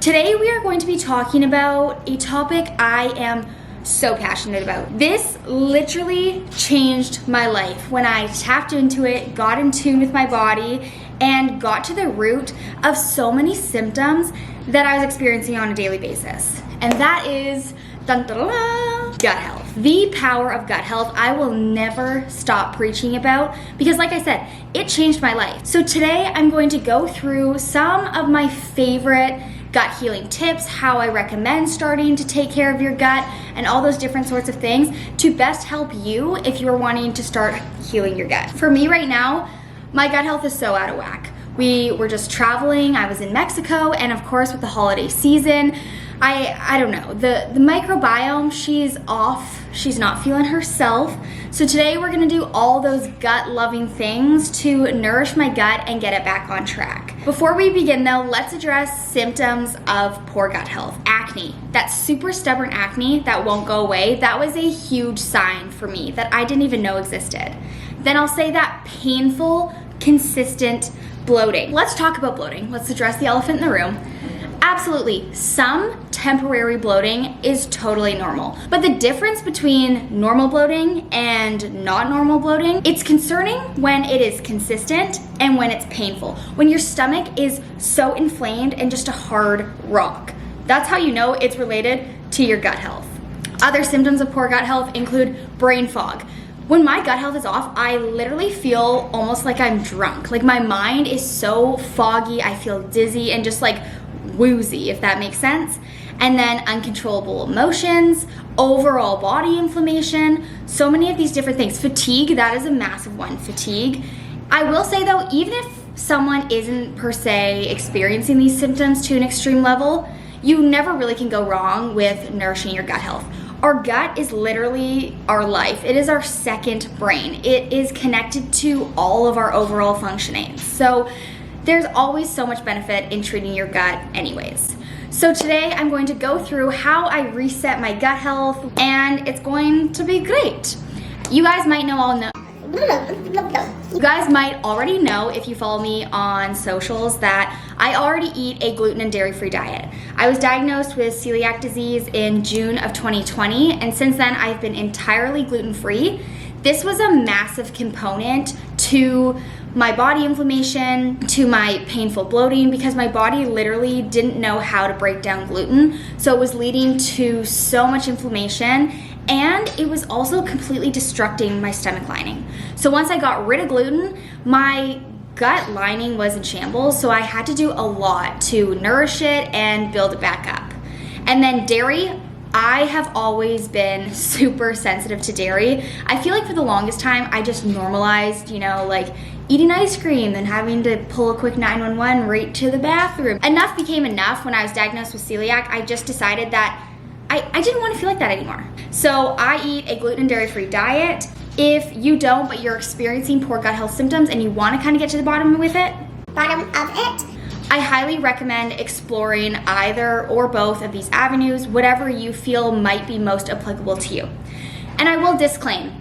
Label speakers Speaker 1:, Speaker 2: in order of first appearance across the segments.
Speaker 1: Today we are going to be talking about a topic I am so passionate about. This literally changed my life when I tapped into it, got in tune with my body, and got to the root of so many symptoms that I was experiencing on a daily basis. And that is dun, dun, dun, dun, gut health. The power of gut health I will never stop preaching about because, like I said, it changed my life. So today I'm going to go through some of my favorite gut healing tips, how I recommend starting to take care of your gut, and all those different sorts of things to best help you if you're wanting to start healing your gut. For me right now, my gut health is so out of whack. We were just traveling, I was in Mexico, and of course with the holiday season, I don't know, the microbiome, she's off, she's not feeling herself. So today we're gonna do all those gut loving things to nourish my gut and get it back on track. Before we begin though, let's address symptoms of poor gut health. Acne, that super stubborn acne that won't go away, that was a huge sign for me that I didn't even know existed. Then I'll say that painful, consistent bloating. Let's talk about bloating. Let's address the elephant in the room. Absolutely, some temporary bloating is totally normal. But the difference between normal bloating and not normal bloating, it's concerning when it is consistent and when it's painful. When your stomach is so inflamed and just a hard rock. That's how you know it's related to your gut health. Other symptoms of poor gut health include brain fog. When my gut health is off, I literally feel almost like I'm drunk. Like my mind is so foggy, I feel dizzy and just like woozy, if that makes sense. And then uncontrollable emotions, overall body inflammation, so many of these different things. Fatigue, that is a massive one, fatigue. I will say though, even if someone isn't per se experiencing these symptoms to an extreme level, you never really can go wrong with nourishing your gut health. Our gut is literally our life. It is our second brain. It is connected to all of our overall functioning. So there's always so much benefit in treating your gut anyways. So today I'm going to go through how I reset my gut health, and it's going to be great. You guys might already know if you follow me on socials that I already eat a gluten and dairy-free diet. I was diagnosed with celiac disease in June of 2020, and since then I've been entirely gluten-free. This was a massive component to my body inflammation, to my painful bloating, because my body literally didn't know how to break down gluten. So it was leading to so much inflammation, and it was also completely destructing my stomach lining. So once I got rid of gluten, my gut lining was in shambles, so I had to do a lot to nourish it and build it back up. And then dairy, I have always been super sensitive to dairy. I feel like for the longest time, I just normalized, like eating ice cream and having to pull a quick 911 right to the bathroom. Enough became enough. When I was diagnosed with celiac, I just decided that I didn't want to feel like that anymore. So I eat a gluten and dairy-free diet. If you don't, but you're experiencing poor gut health symptoms and you want to kind of get to the bottom of it, I highly recommend exploring either or both of these avenues, whatever you feel might be most applicable to you. And I will disclaim,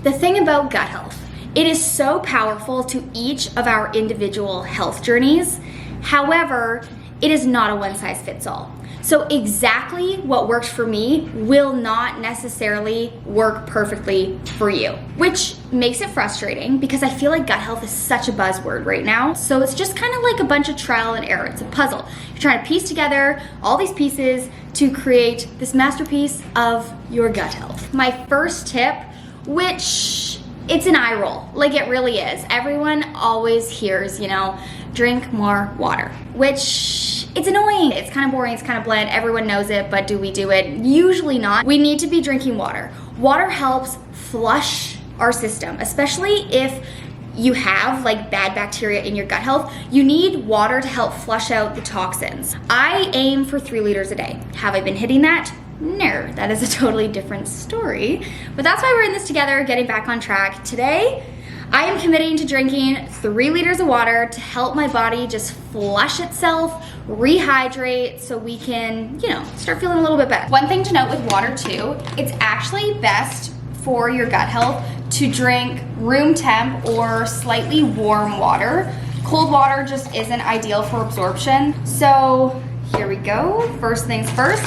Speaker 1: the thing about gut health, it is so powerful to each of our individual health journeys. However, it is not a one-size-fits-all. So exactly what works for me will not necessarily work perfectly for you, which makes it frustrating because I feel like gut health is such a buzzword right now. So it's just kind of like a bunch of trial and error. It's a puzzle. You're trying to piece together all these pieces to create this masterpiece of your gut health. My first tip, which it's an eye roll, like it really is. Everyone always hears, drink more water, which it's annoying. It's kind of boring, it's kind of bland. Everyone knows it, but do we do it? Usually not. We need to be drinking water. Water helps flush our system, especially if you have like bad bacteria in your gut health. You need water to help flush out the toxins. I aim for 3 liters a day. Have I been hitting that? No, that is a totally different story. But that's why we're in this together, getting back on track. Today, I am committing to drinking 3 liters of water to help my body just flush itself, rehydrate, so we can, start feeling a little bit better. One thing to note with water too, it's actually best for your gut health to drink room temp or slightly warm water. Cold water just isn't ideal for absorption. So here we go. First things first.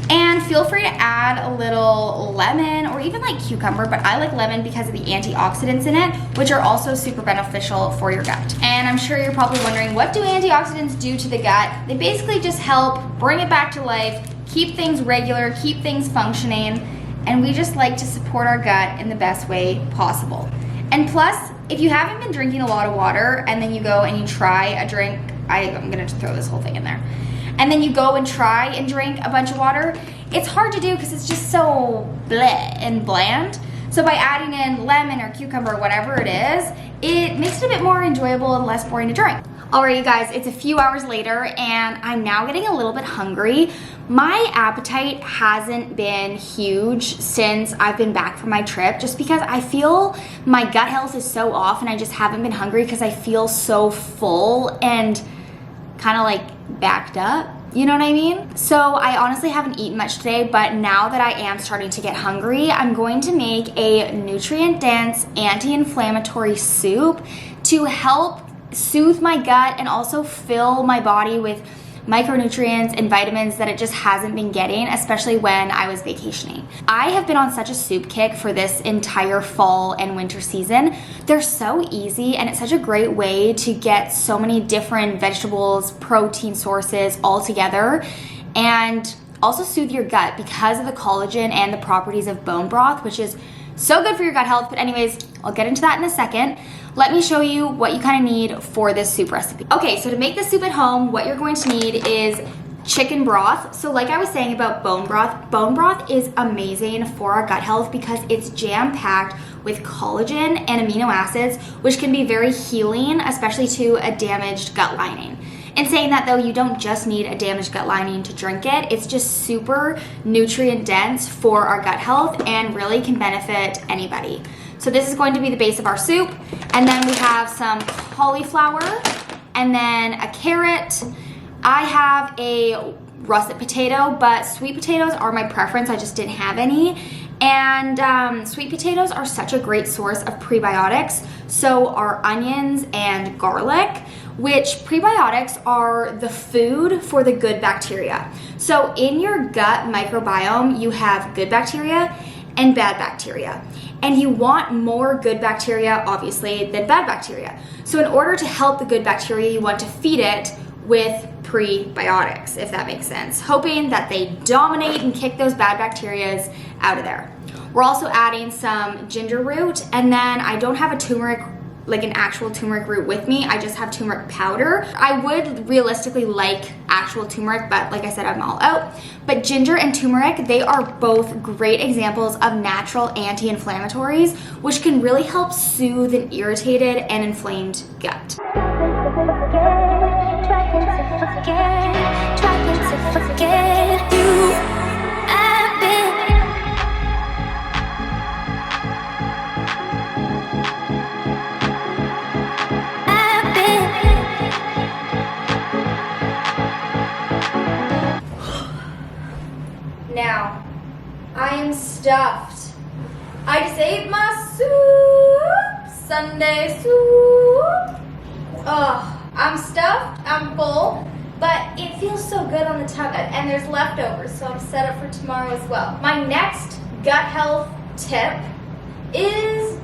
Speaker 1: And feel free to add a little lemon or even like cucumber, but I like lemon because of the antioxidants in it, which are also super beneficial for your gut. And I'm sure you're probably wondering, what do antioxidants do to the gut? They basically just help bring it back to life, keep things regular, keep things functioning, and we just like to support our gut in the best way possible. And plus, if you haven't been drinking a lot of water and then you go and you try a drink, I'm gonna throw this whole thing in there, and then you go and try and drink a bunch of water, it's hard to do because it's just so bleh and bland. So by adding in lemon or cucumber or whatever it is, it makes it a bit more enjoyable and less boring to drink. Alright, you guys, it's a few hours later and I'm now getting a little bit hungry. My appetite hasn't been huge since I've been back from my trip, just because I feel my gut health is so off and I just haven't been hungry because I feel so full and kind of like backed up. You know what I mean? So I honestly haven't eaten much today, but now that I am starting to get hungry, I'm going to make a nutrient-dense, anti-inflammatory soup to help soothe my gut and also fill my body with micronutrients and vitamins that it just hasn't been getting, especially when I was vacationing. I have been on such a soup kick for this entire fall and winter season. They're so easy and it's such a great way to get so many different vegetables, protein sources all together, and also soothe your gut because of the collagen and the properties of bone broth, which is so good for your gut health. But anyways, I'll get into that in a second. Let me show you what you kind of need for this soup recipe. Okay, so to make this soup at home, what you're going to need is chicken broth. So like I was saying about bone broth is amazing for our gut health because it's jam-packed with collagen and amino acids, which can be very healing, especially to a damaged gut lining. In saying that though, you don't just need a damaged gut lining to drink it. It's just super nutrient dense for our gut health and really can benefit anybody. So this is going to be the base of our soup. And then we have some cauliflower and then a carrot. I have a russet potato, but sweet potatoes are my preference. I just didn't have any. And sweet potatoes are such a great source of prebiotics. So are onions and garlic, which prebiotics are the food for the good bacteria. So in your gut microbiome, you have good bacteria and bad bacteria. And you want more good bacteria, obviously, than bad bacteria. So in order to help the good bacteria, you want to feed it with prebiotics, if that makes sense, hoping that they dominate and kick those bad bacterias out of there. We're also adding some ginger root, and then I don't have a turmeric, like an actual turmeric root with me. I just have turmeric powder. I would realistically like actual turmeric, but like I said, I'm all out. But ginger and turmeric, they are both great examples of natural anti-inflammatories, which can really help soothe an irritated and inflamed gut. Now, I am stuffed. I just ate my soup, Sunday soup. Oh, I'm stuffed, I'm full, but it feels so good on the tongue, and there's leftovers, so I'm set up for tomorrow as well. My next gut health tip is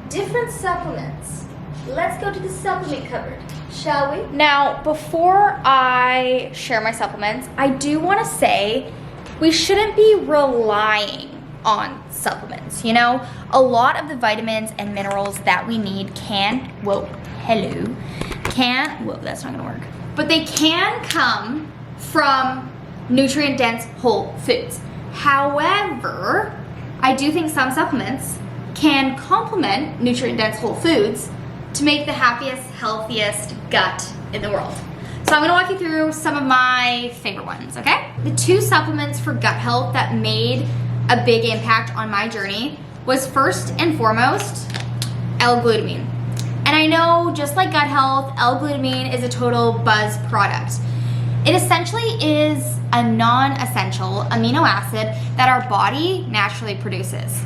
Speaker 1: different supplements. Let's go to the supplement cupboard, shall we? Now, before I share my supplements, I do want to say we shouldn't be relying on supplements. You know, a lot of the vitamins and minerals that we need that's not gonna work. But they can come from nutrient-dense whole foods. However, I do think some supplements can complement nutrient-dense whole foods to make the happiest, healthiest gut in the world. So I'm gonna walk you through some of my favorite ones, okay? The two supplements for gut health that made a big impact on my journey was first and foremost, L-glutamine. And I know, just like gut health, L-glutamine is a total buzz product. It essentially is a non-essential amino acid that our body naturally produces.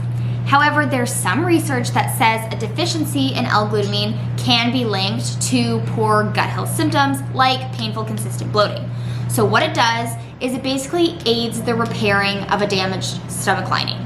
Speaker 1: However, there's some research that says a deficiency in L-glutamine can be linked to poor gut health symptoms like painful consistent bloating. So what it does is it basically aids the repairing of a damaged stomach lining.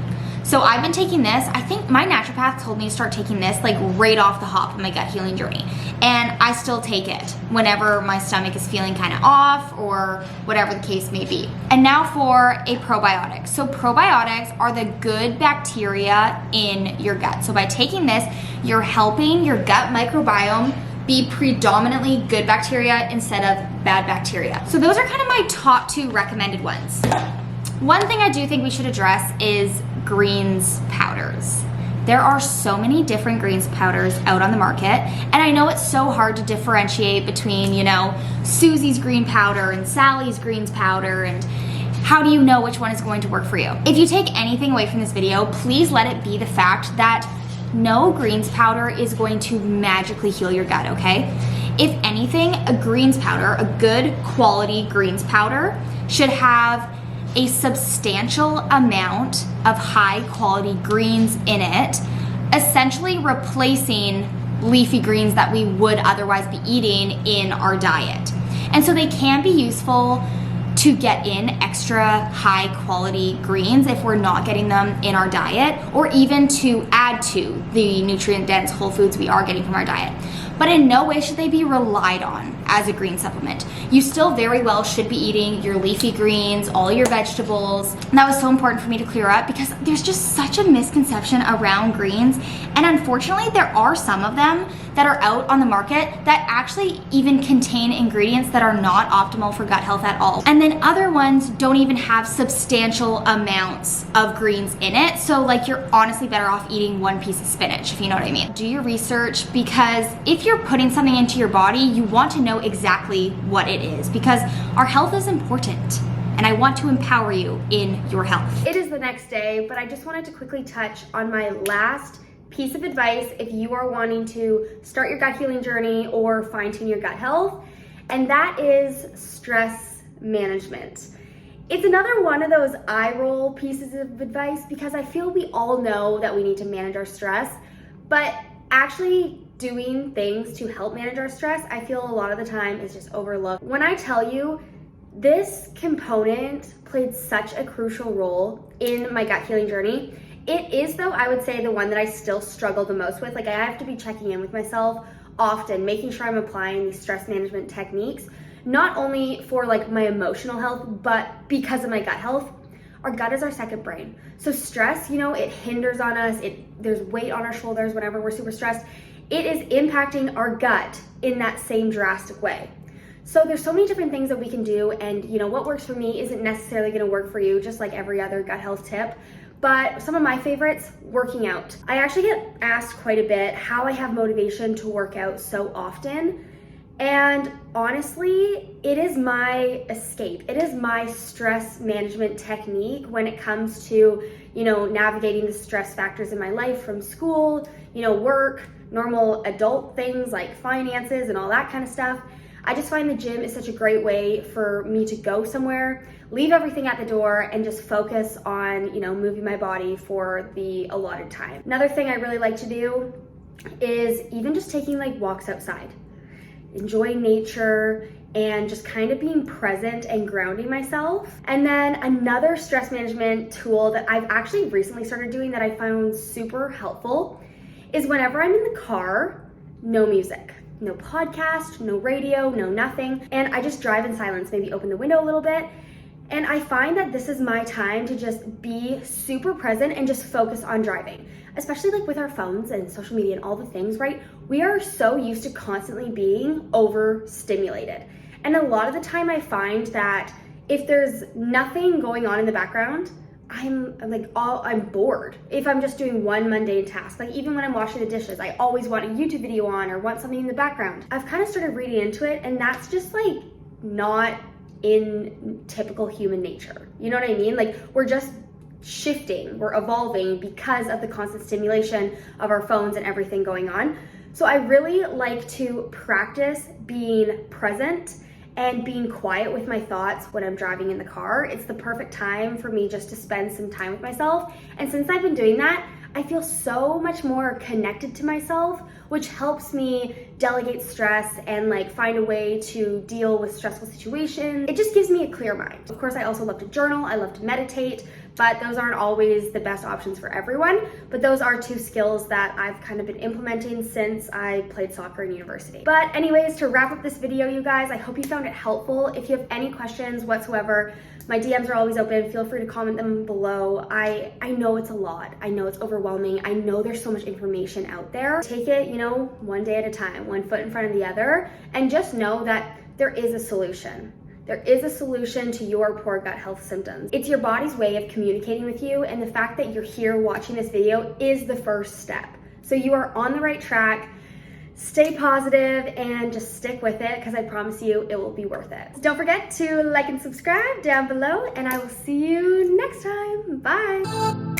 Speaker 1: So I've been taking this, I think my naturopath told me to start taking this like right off the hop of my gut healing journey. And I still take it whenever my stomach is feeling kind of off or whatever the case may be. And now for a probiotic. So probiotics are the good bacteria in your gut. So by taking this, you're helping your gut microbiome be predominantly good bacteria instead of bad bacteria. So those are kind of my top 2 recommended ones. One thing I do think we should address is greens powders. There are so many different greens powders out on the market, and I know it's so hard to differentiate between, you know, Susie's green powder and Sally's greens powder, and how do you know which one is going to work for you? If you take anything away from this video, please let it be the fact that no greens powder is going to magically heal your gut, okay? If anything, a greens powder, a good quality greens powder, should have a substantial amount of high quality greens in it, essentially replacing leafy greens that we would otherwise be eating in our diet. And so they can be useful to get in extra high quality greens if we're not getting them in our diet, or even to add to the nutrient dense whole foods we are getting from our diet. But in no way should they be relied on as a green supplement. You still very well should be eating your leafy greens, all your vegetables. And that was so important for me to clear up because there's just such a misconception around greens. And unfortunately, there are some of them that are out on the market that actually even contain ingredients that are not optimal for gut health at all. And then other ones don't even have substantial amounts of greens in it. So like you're honestly better off eating one piece of spinach, if you know what I mean. Do your research, because if you're putting something into your body, you want to know exactly what it is, because our health is important. And I want to empower you in your health. It is the next day, but I just wanted to quickly touch on my last piece of advice if you are wanting to start your gut healing journey or fine-tune your gut health, and that is stress management. It's another one of those eye roll pieces of advice because I feel we all know that we need to manage our stress, but actually doing things to help manage our stress, I feel a lot of the time is just overlooked. When I tell you, this component played such a crucial role in my gut healing journey. It is, though, I would say the one that I still struggle the most with. Like I have to be checking in with myself often, making sure I'm applying these stress management techniques, not only for like my emotional health, but because of my gut health. Our gut is our second brain. So stress, you know, it hinders on us. There's weight on our shoulders whenever we're super stressed. It is impacting our gut in that same drastic way. So there's so many different things that we can do, and you know, what works for me isn't necessarily gonna work for you, just like every other gut health tip. But some of my favorites, working out. I actually get asked quite a bit how I have motivation to work out so often. And honestly, it is my escape. It is my stress management technique when it comes to, you know, navigating the stress factors in my life from school, you know, work, normal adult things like finances and all that kind of stuff. I just find the gym is such a great way for me to go somewhere, leave everything at the door, and just focus on, you know, moving my body for the allotted time. Another thing I really like to do is even just taking like walks outside, enjoying nature, and just kind of being present and grounding myself. And then another stress management tool that I've actually recently started doing that I found super helpful is whenever I'm in the car, no music. No podcast, no radio, no nothing. And I just drive in silence, maybe open the window a little bit. And I find that this is my time to just be super present and just focus on driving, especially like with our phones and social media and all the things, right? We are so used to constantly being overstimulated. And a lot of the time I find that if there's nothing going on in the background, I'm bored if I'm just doing one mundane task. Like even when I'm washing the dishes, I always want a YouTube video on or want something in the background. I've kind of started reading into it, and that's just like not in typical human nature. You know what I mean? Like we're just shifting, we're evolving because of the constant stimulation of our phones and everything going on. So I really like to practice being present and being quiet with my thoughts when I'm driving in the car. It's the perfect time for me just to spend some time with myself. And since I've been doing that, I feel so much more connected to myself
Speaker 2: which helps me delegate stress and like find a way to deal with stressful situations. It just gives me a clear mind. Of course, I also love to journal, I love to meditate, but those aren't always the best options for everyone. But those are two skills that I've kind of been implementing since I played soccer in university. But anyways, to wrap up this video, you guys, I hope you found it helpful. If you have any questions whatsoever, my DMs are always open. Feel free to comment them below. I know it's a lot. I know it's overwhelming. I know there's so much information out there. Take it, you know, one day at a time, one foot in front of the other, and just know that there is a solution. There is a solution to your poor gut health symptoms. It's your body's way of communicating with you, and the fact that you're here watching this video is the first step. So you are on the right track. Stay positive and just stick with it, because I promise you it will be worth it. Don't forget to like and subscribe down below, and I will see you next time. Bye.